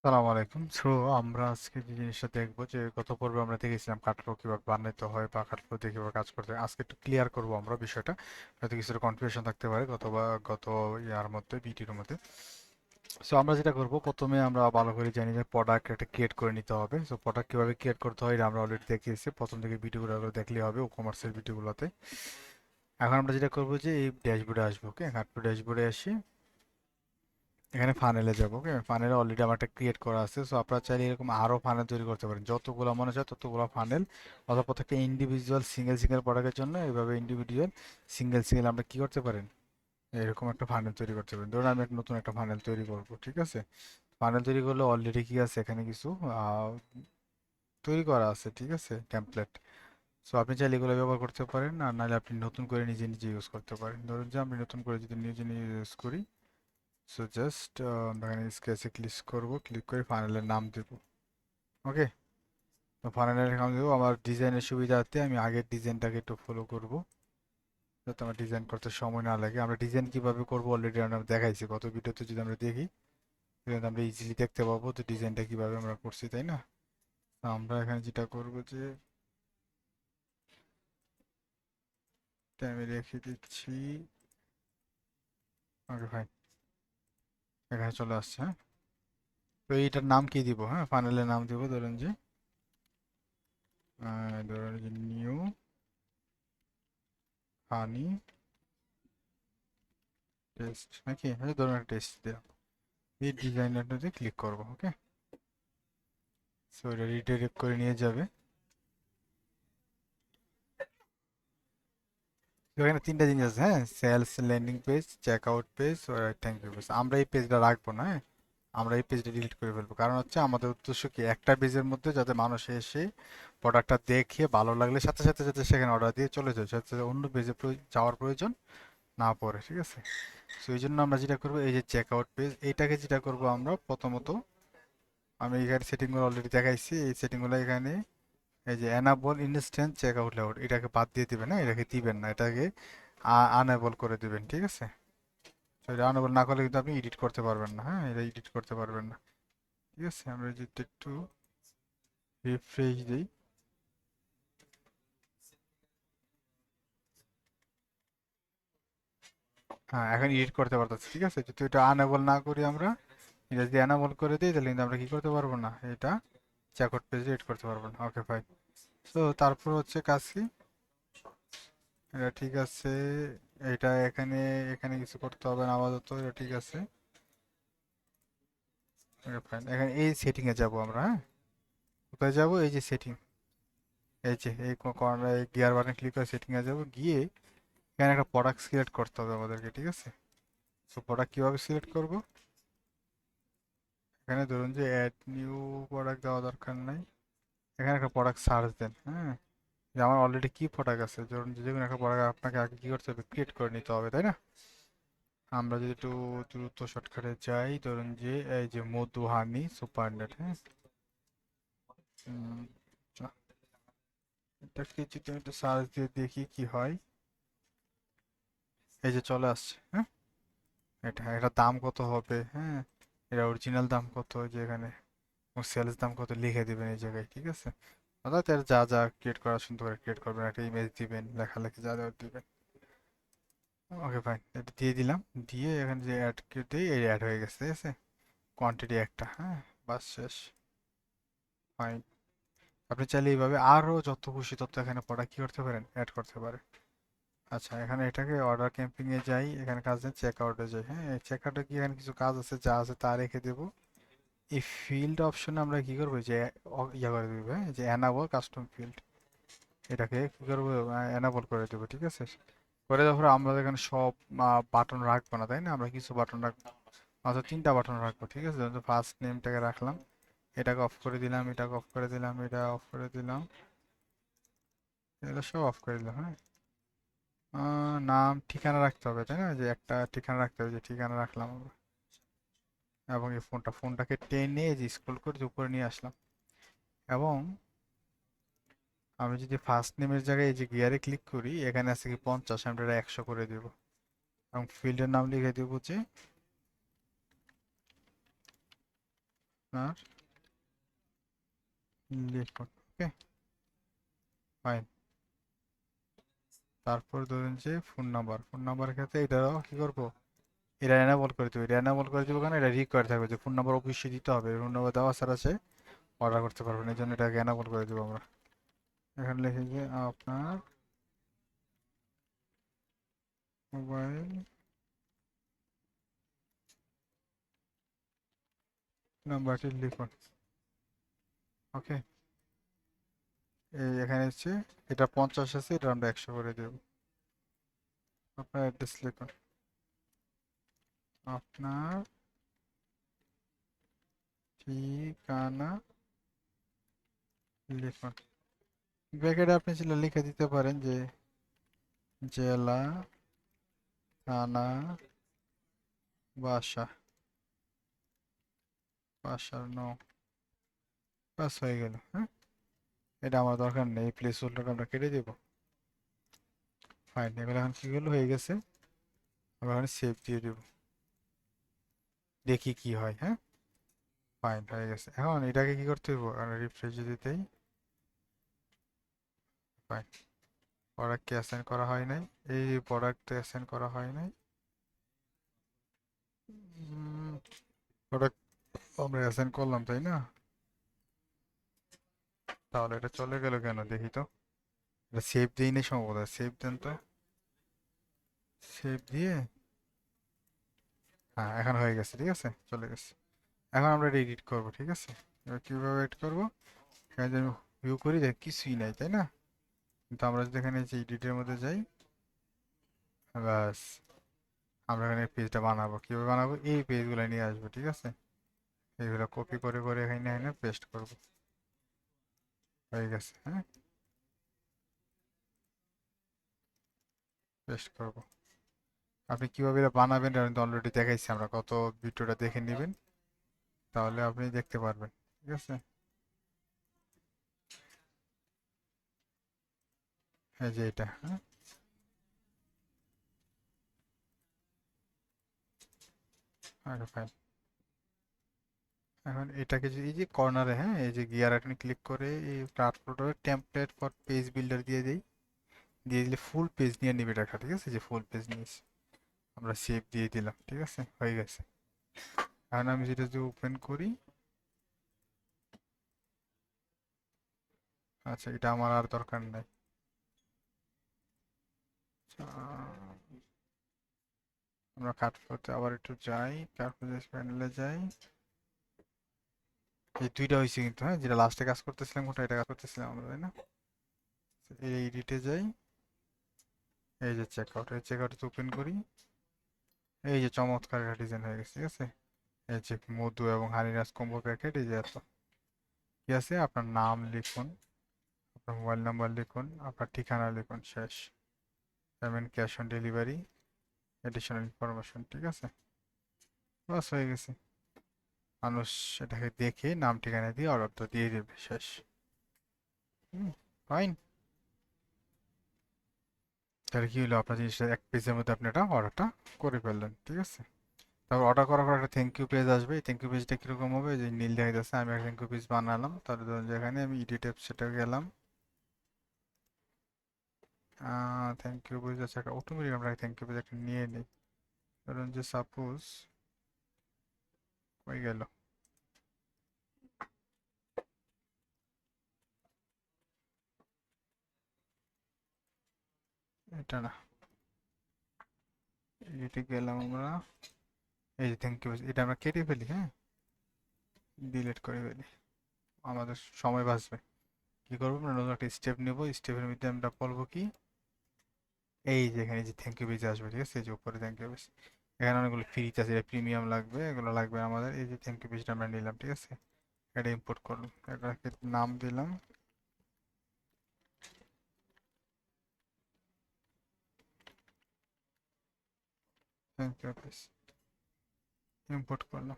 সালাম আলাইকুম। আমরা আজকে যে জিনিসটা দেখবো যে গত পর্বে আমরা দেখেছিলাম কাঠফ্লো কিভাবে বানাইতে হয় বা কাঠফ্লো দিয়ে কিভাবে কাজ করতে হয়। আজকে একটু ক্লিয়ার করবো আমরা বিষয়টা। হয়তো কিছুটা কনফিউশন থাকতে পারে গত ইয়ার মধ্যে ভিডিওর মধ্যে। আমরা যেটা করব, প্রথমে আমরা ভালো করে জানি যে প্রোডাক্ট একটা ক্রিয়েট করে নিতে হবে। প্রোডাক্ট কিভাবে ক্রিয়েট করতে হয় এটা আমরা অলরেডি দেখিয়েছি, প্রথম থেকে ভিডিওগুলো দেখলেই হবে ও কমার্সের ভিডিওগুলোতে। এখন আমরা যেটা করবো যে এই ড্যাশবোর্ডে আসবো। ওকে, কাঠফ্লো ড্যাশবোর্ডে আসি, এখানে ফানেলে যাবো। ওকে, ফানেলে অলরেডি আমার একটা ক্রিয়েট করা আছে। আপনারা চাইলে এরকম আরো ফানেল তৈরি করতে পারেন, যতগুলো মনে চায় ততগুলো ফানেল, অথবা প্রত্যেকটা ইন্ডিভিজুয়াল সিঙ্গেল সিঙ্গেল প্রোডাক্টের জন্য এইভাবে ইন্ডিভিজুয়াল সিঙ্গেল সিঙ্গেল আমরা কি করতে পারেন, এরকম একটা ফানেল তৈরি করতে পারেন। ধরুন আমি একটা নতুন একটা ফানেল তৈরি করব, ঠিক আছে? ফানেল তৈরি করলে অলরেডি কি আছে, এখানে কিছু আহ, তৈরি করা আছে, ঠিক আছে, টেমপ্লেট। আপনি চাইলে এগুলো ব্যবহার করতে পারেন, আর নাহলে আপনি নতুন করে নিজে নিজে ইউজ করতে পারেন। ধরুন যে আমি নতুন করে যদি নিজে নিজে ইউজ করি, জাস্ট আমরা এখানে স্কেচে ক্লিক করব, ক্লিক করে ফাইনালের নাম দেব। ওকে, তো ফাইনালের নাম দেবো। আমার ডিজাইনের সুবিধার্থে আমি আগের ডিজাইনটাকে একটু ফলো করব, যাতে আমার ডিজাইন করতে সময় না লাগে। আমরা ডিজাইন কিভাবে করব অলরেডি আমরা দেখাইছি গত ভিডিওতে, যদি আমরা দেখি তাহলে আমরা ইজিলি দেখতে পাবো তো ডিজাইনটা কিভাবে আমরা করছি, তাই না? তো আমরা এখানে যেটা করব যে এটা আমি রেখে দিচ্ছি। ওকে ফাইন, এখানে চলে আসছে। হ্যাঁ, তো এইটার নাম কি দিব? হ্যাঁ, ফাইনালের নাম দিব ধরুন যে নিউ হানি টেস্ট, নাকি? হ্যাঁ, ধরুন একটা টেস্ট দিলাম। এই ডিজাইনারটাতে ক্লিক করব। ওকে, এটা রিডাইরেক্ট করে নিয়ে যাবে। তো এখানে তিনটা জিনিস আছে, হ্যাঁ, sales landing page, check out page, thank you page. আমরা এই পেজটা রাখবো না, হ্যাঁ, আমরা এই পেজটা ডিলিট করে ফেলবো। কারণ হচ্ছে আমাদের উদ্দেশ্য কি, একটা পেজের মধ্যে যাতে মানুষ এসে প্রোডাক্টটা দেখে ভালো লাগলে সাথে সাথে যাতে সেখানে অর্ডার দিয়ে চলে যায়, সাথে সাথে অন্য পেজে যাওয়ার প্রয়োজন না পড়ে, ঠিক আছে? এই জন্য আমরা যেটা করবো, এই যে চেক আউট পেজ, এইটাকে যেটা করবো আমরা প্রথমত, আমি এখানে সেটিংগুলো অলরেডি দেখাইছি, এই সেটিংগুলো এখানে এই যে enable instant check out layout, এটাকে বাদ দিয়ে দিবেন না, এটাকে দিবেন না, এটাকে আনএবল করে দিবেন, ঠিক আছে? এটা আনএবল না করলে কিন্তু আপনি এডিট করতে পারবেন না। হ্যাঁ, এটা এডিট করতে পারবেন না, ঠিক আছে? আমরা যদি একটু রিফ্রেশ দিই, হ্যাঁ, এখন এডিট করতে পারতেছি, ঠিক আছে? যদি এটা আনএবল না করি আমরা, এটা যদি এনাবল করে দিই, তাহলে কিন্তু আমরা কি করতে পারবো না, এটা চেকআউট পেজে এড করতে পারবো না। Okay fine. তারপর হচ্ছে কাজ কি, এটা ঠিক আছে, এটা এখানে এখানে কিছু করতে হবে না আপাতত, এটা ঠিক আছে। ওকে ফাইন, এখানে এই সেটিং এ যাব আমরা। হ্যাঁ, কোথায় যাব? এই যে সেটিং, এই যে এই কর্নার এই গিয়ার বাটনে ক্লিক করে সেটিং এ যাব, গিয়ে এখানে একটা প্রোডাক্ট সিলেক্ট করতে হবে আমাদেরকে, ঠিক আছে? প্রোডাক্ট কিভাবে সিলেক্ট করব, এখানে ধরুন যে অ্যাড নিউ প্রোডাক্ট দেওয়া দরকার নাই, এখানে একটা প্রোডাক্ট সার্চ দেন। হ্যাঁ, যে আমার অলরেডি কি প্রোডাক্ট আছে, ধরুন যে কোনো একটা প্রোডাক্ট আপনাকে আগে কি করতে হবে, ক্রিয়েট করে নিতে হবে, তাই না? আমরা যদি একটু দ্রুত শর্টকাটে যাই, ধরুন যে এই যে মধু হানি সুপার নেট। হ্যাঁ, উম, এটাকে যদি আমি একটু সার্চ দিয়ে দেখি কি হয়, এই যে চলে আসছে। হ্যাঁ, এটার দাম কত হবে, হ্যাঁ, এটা অরিজিনাল দাম কত, যে এখানে সেলস দাম কত লিখে দিবেন এই জায়গায়, ঠিক আছে? অর্থাৎ এর যা যা ক্রিয়েট করা সুন্দর করে ক্রিয়েট করবেন, একটা ইমেজ দিবেন, লেখালেখি যা যা দিবেন। ওকে ফাইন, এটা দিয়ে দিলাম। দিয়ে এখানে যে অ্যাড দিই, এই অ্যাড হয়ে গেছে, ঠিক আছে? কোয়ান্টিটি একটা, হ্যাঁ, বাস শেষ। ফাইন, আপনি চাইলে এইভাবে আরো যত খুশি তত এখানে প্রোডাক্ট কি করতে পারেন, অ্যাড করতে পারেন। আচ্ছা, এখানে এটাকে অর্ডার ক্যাম্পিং এ যাই, এখানে কাজ নেই, চেক আউটে যাই। হ্যাঁ, চেক আউটে কি এখানে কিছু কাজ আছে, যা আছে তা রেখে দেবো। এই ফিল্ড অপশনে আমরা কি করবো, যে ইয়া করে দেবো, হ্যাঁ, যে এনাবল কাস্টম ফিল্ড, এটাকে কি করবো, এনাবল করে দেবো, ঠিক আছে? করে দেওয়ার পরে আমরা এখানে সব বাটন রাখবো না, তাই না? আমরা কিছু বাটন রাখবো, মাত্র তিনটা বাটন রাখবো, ঠিক আছে? ফার্স্ট নেমটাকে রাখলাম, এটাকে অফ করে দিলাম, এটাকে অফ করে দিলাম, এটা অফ করে দিলাম, এটা সব অফ করে দিলাম। হ্যাঁ, নাম ঠিকানা রাখতে হবে, তাই না? যে একটা ঠিকানা রাখতে হবে, যে ঠিকানা রাখলাম আমরা। এবং এই ফোনটাকে টেনে যে স্ক্রল করে যে উপরে নিয়ে আসলাম। এবং আমি যদি ফার্স্ট নেমের জায়গায় এই যে গিয়ারে ক্লিক করি, এখানে আছে কি 50, আমি এটা 100 করে দেবো। এবং ফিল্ডের নাম লিখে দেবো যে আপনার লিখুন। ওকে, ফাইন। তারপর ধরুন যে ফোন নাম্বার ক্ষেত্রে এটাও কি করবো, এটা এনাবল করে দেবো। এটা এনাবল করে দেবো কারণ এটা রিকোয়ার থাকবে যে ফোন নাম্বার অবশ্যই দিতে হবে, ফোন নাম্বার দেওয়া ছাড়া সে অর্ডার করতে পারবেন, এই জন্য এটাকে এনাবল করে দেবো আমরা। এখানে লিখে যে আপনার মোবাইল নাম্বারটি লিখুন। ওকে, এই এখানে হচ্ছে এটা 50 আছে, এটা আমরা 100 করে দেবো। আপনার অ্যাড্রেস লিখুন, আপনার ঠিকানা লিখুন। ব্র্যাকেটে আপনি ছিল লিখে দিতে পারেন যে জেলা, থানা, বাসা, বাসার নং, বাস হয়ে গেল। হ্যাঁ, এটা আমার দরকার নেই, এই প্লেস হোল্ডারটা আমরা কেটে দেবো। ফাইন, এগুলো এখন কি হলো, হয়ে গেছে। আমরা এখানে সেভ দিয়ে দেবো, দেখি কি হয়। হ্যাঁ, ফাইন হয়ে গেছে। এখন এটাকে কি করতে হইব, রিফ্রেশ দিতেই ফাইন। প্রোডাক্টকে অ্যাসাইন করা হয় নাই, এই প্রোডাক্ট অ্যাসাইন করা হয় নাই। প্রোডাক্ট আমরা অ্যাসাইন করলাম তাই না, তাহলে এটা চলে গেল কেন দেখি তো। এটা সেভ দিই নি সম্ভবত, সেভ দেন তো, সেভ দিয়ে হ্যাঁ এখন হয়ে গেছে, ঠিক আছে চলে গেছে। এখন আমরা এটা এডিট করবো, ঠিক আছে। এবার কীভাবে এডিট করবো, এখানে যদি ভিউ করি দেখ কিছুই নাই তাই না, কিন্তু আমরা যদি এখানে যে এডিটের মধ্যে যাই, ব্যাস আমরা এখানে পেজটা বানাবো। কীভাবে বানাবো, এই পেজগুলো নিয়ে আসবো, ঠিক আছে। এইগুলো কপি করে করে এখানে এনে পেস্ট করবো, হয়ে গেছে। হ্যাঁ, পেস্ট করবো। আপনি কিভাবে এটা বানাবেন আমি তো অলরেডি দেখাইছি, আমরা কত ভিডিওটা দেখে নেবেন, তাহলে আপনি দেখতে পারবেন, ঠিক আছে। এই যে এটা, হ্যাঁ আচ্ছা ফাইন। এখন এটাকে যদি এই যে কর্নারে, হ্যাঁ এই যে গিয়ার আইকনে ক্লিক করে এই আপলোডের টেমপ্লেট ফর পেজ বিল্ডার দিয়ে দিই, দিয়ে দিলে ফুল পেজ নিয়ে নিবে টাকা, ঠিক আছে। যে ফুল পেজ নিয়েছি, আমরা সেভ দিয়ে দিলাম, ঠিক আছে হয়ে গেছে। এখন আমি যেটা যদি ওপেন করি, আচ্ছা এটা আমার আর দরকার নাই। আমরা কাট করতে আবার একটু যাই, তারপর প্যানেলে যাই। এই দুইটা হয়েছে কিন্তু, হ্যাঁ যেটা লাস্টে কাজ করতেছিলাম কোনটা, এটা কাজ করতেছিলাম আমরা তাই না। এই এডিটে যাই, এই যে চেক আউট, এই চেক আউট ওপেন করি, এই যে চমৎকার একটা ডিজাইন হয়ে গেছে, ঠিক আছে। এই যে মধু এবং হানিরাস কম্বো প্যাকেট, এই যে এত কি আছে, আপনার নাম লিখুন, আপনার মোবাইল নাম্বার লিখুন, আপনার ঠিকানা লিখুন, শেষ। Payment cash on delivery, additional information, ঠিক আছে। বাস হয়ে গেছে। মানুষ এটাকে দেখে নাম ঠিকানা দিয়ে অর্ডারটা দিয়ে দেবে, শেষ। ফাইন। তাহলে কি হলো, আপনার জিনিসটা এক পেজের মধ্যে আপনি এটা অর্ডারটা করে ফেললেন, ঠিক আছে। তারপর অর্ডার করার পর একটা থ্যাংক ইউ পেজ আসবে। এই থ্যাংক ইউ পেজটা কীরকম হবে, যে নীল দেখা যাচ্ছে, আমি একটা থ্যাংক ইউ পেজ বানালাম। তাহলে ধরুন যেখানে আমি এডিট সেটা গেলাম, থ্যাংক ইউ পেজ আছে একটা, অটোমেটিক আমরা থ্যাংক ইউ পেজ একটা নিয়ে নিই। ধরুন যে সাপোজ হয়ে গেল, এটা না, এডিটে গেলাম আমরা, এই যে থ্যাংক ইউ পেজ, এটা আমরা কেটে ফেলি, হ্যাঁ ডিলিট করে ফেলি, আমাদের সময় বাঁচবে। কি করবো, আমরা নতুন একটা স্টেপ নেব, স্টেপের মধ্যে আমরা বলবো কি, এই যে এখানে যে থ্যাংক ইউ পেজ আসবে, ঠিক আছে। এই যে উপরে থ্যাংক ইউ পেজ, এখানে অনেকগুলো ফ্রিতে আছে, এটা প্রিমিয়াম লাগবে, এগুলো লাগবে আমাদের। এই যে থ্যাংক ইউ পেজটা আমরা নিলাম, ঠিক আছে। এটা ইম্পোর্ট করলাম, এটাকে নাম দিলাম থ্যাংক ইউ পেজ, ইম্পোর্ট করলাম।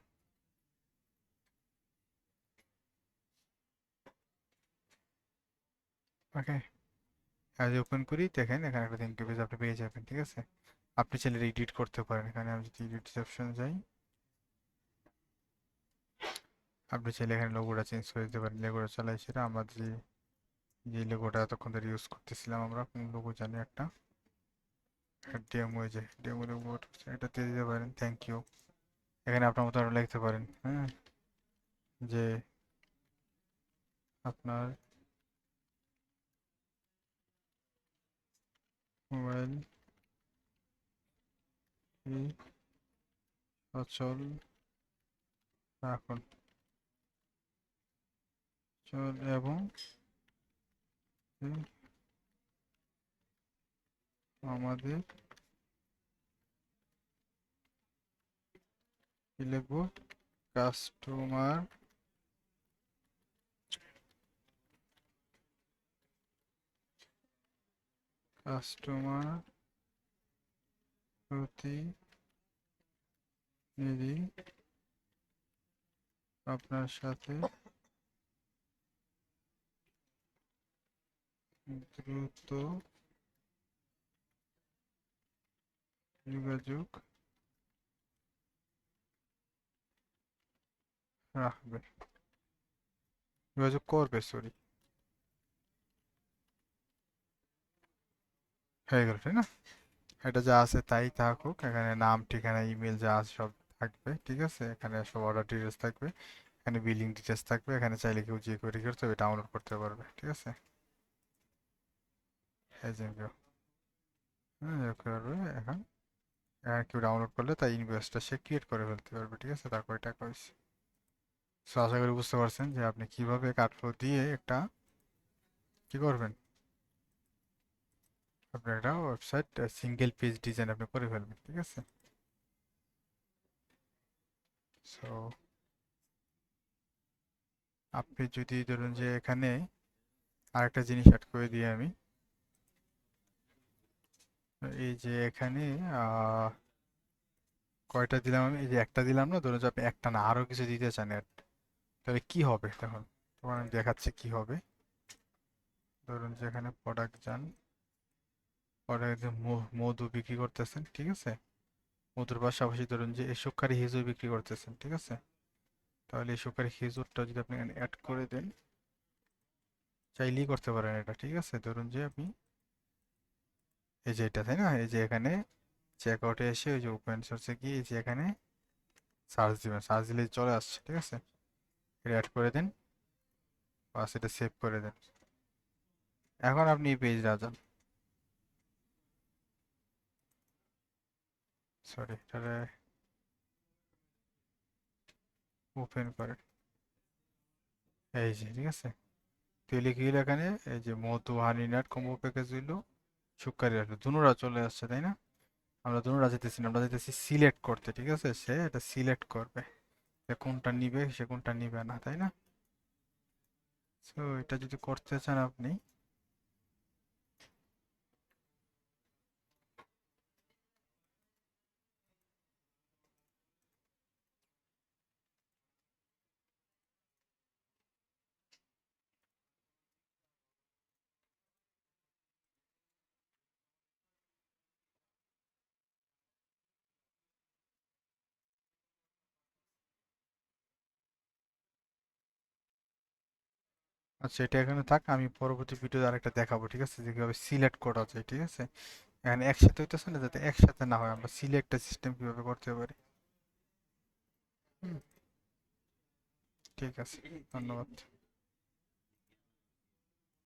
ওকে, আজ ওপেন করি, দেখেন এখানে একটা থ্যাংক ইউ পেজ আপনি পেয়ে যাবেন, ঠিক আছে। আপনি চাইলে এডিট করতে পারেন, এখানে আমি যদি এডিট অপশন যাই, আপনি চাইলে এখানে লোগোটা চেঞ্জ করে দিতে পারেন, লোগোটা চালাই সেটা আমরা যে যে লোগোটা এতক্ষণ ধরে ইউজ করতেছিলাম, আমরা কোন লোগো জানি একটা ডেমো, যে ডেমো লোগো এটা দিয়ে দিতে পারেন, থ্যাংক ইউ। এখানে আপনার মতো আরো লিখতে পারেন, হ্যাঁ, যে আপনার মোবাইল সচল রাখুন এবং আমাদের কি লিখবো, কাস্টমার কাস্টমার প্রতিনিধি আপনার সাথে দ্রুত যোগাযোগ রাখবে, যোগাযোগ করবে, সরি, হয়ে গেল তাই না? এটা যা আছে তাই থাকুক, এখানে নাম ঠিকানা ইমেল যা আছে সব থাকবে, ঠিক আছে, এখানে সব অর্ডার ডিটেলস থাকবে, এখানে বিলিং ডিটেলস থাকবে, এখানে চাইলে কেউ যে করে করতে হবে ডাউনলোড করতে পারবে, ঠিক আছে, এই যে কেউ, হ্যাঁ এরকম করবে। এখন কেউ ডাউনলোড করলে তাই ইনভয়েসটা সে ক্রিয়েট করে ফেলতে পারবে, ঠিক আছে, তারপরে টাকা হয়েছে। সো আশা করি বুঝতে পারছেন যে আপনি কিভাবে কার্ডফ্লো দিয়ে একটা কি করবেন, আপনার একটা ওয়েবসাইট সিঙ্গেল পেজ ডিজাইন আপনি করে ফেলবেন, ঠিক আছে। সো আপনি যদি ধরুন যে এখানে আরেকটা জিনিস অ্যাড করে দিই আমি, এই যে এখানে আহ, কয়টা দিলাম আমি, এই যে একটা দিলাম না, ধরুন যে আপনি একটা না আরো কিছু দিতে চান add, তাহলে কি হবে তখন, তখন আমি দেখাচ্ছি কি হবে। ধরুন যে এখানে প্রোডাক্ট যান, প্রোডাক্ট মধু বিক্রি করতেছেন, ঠিক আছে, মধুর পাশাপাশি ধরুন যে এই সুপারি খেজুর বিক্রি করতেছেন, ঠিক আছে, তাহলে এই সুপারি খেজুরটা যদি আপনি এখানে অ্যাড করে দেন, চাইলেই করতে পারেন এটা, ঠিক আছে, ধরুন যে আপনি এই যে এটা তাই না, এই যে এখানে চেক আউটে এসে ওই যে ওপেন সোর্সে গিয়ে এই যে এখানে সার্চ দিবেন, সার্চ দিলে চলে আসছে, ঠিক আছে, এটা অ্যাড করে দেন, বাস এটা সেভ করে দেন। এখন আপনি এই পেজটা যান, সরি এটারে ওপেন করে, এই যে ঠিক আছে, তুই কি হলো এখানে, এই যে মধু হানি নাট কম্বো প্যাকেজ হইলো, সুপারি আসলো, দুনোরা চলে আসছে তাই না? আমরা দুটোরা যেতেছি না, আমরা যেতেছি সিলেক্ট করতে, ঠিক আছে, সে এটা সিলেক্ট করবে যে কোনটা নিবে, সে কোনটা নিবে না, তাই না? সো এটা যদি করতে চান আপনি, আচ্ছা এটা এখানে থাক, আমি পরবর্তী ভিডিও আরেকটা দেখাবো, ঠিক আছে, যে কিভাবে সিলেক্ট করা যায়, ঠিক আছে, এখানে একসাথে হইতেছে না, যাতে একসাথে না হয়, আমরা সিলেক্টের সিস্টেম কিভাবে করতে পারি। হুম, ঠিক আছে, ধন্যবাদ।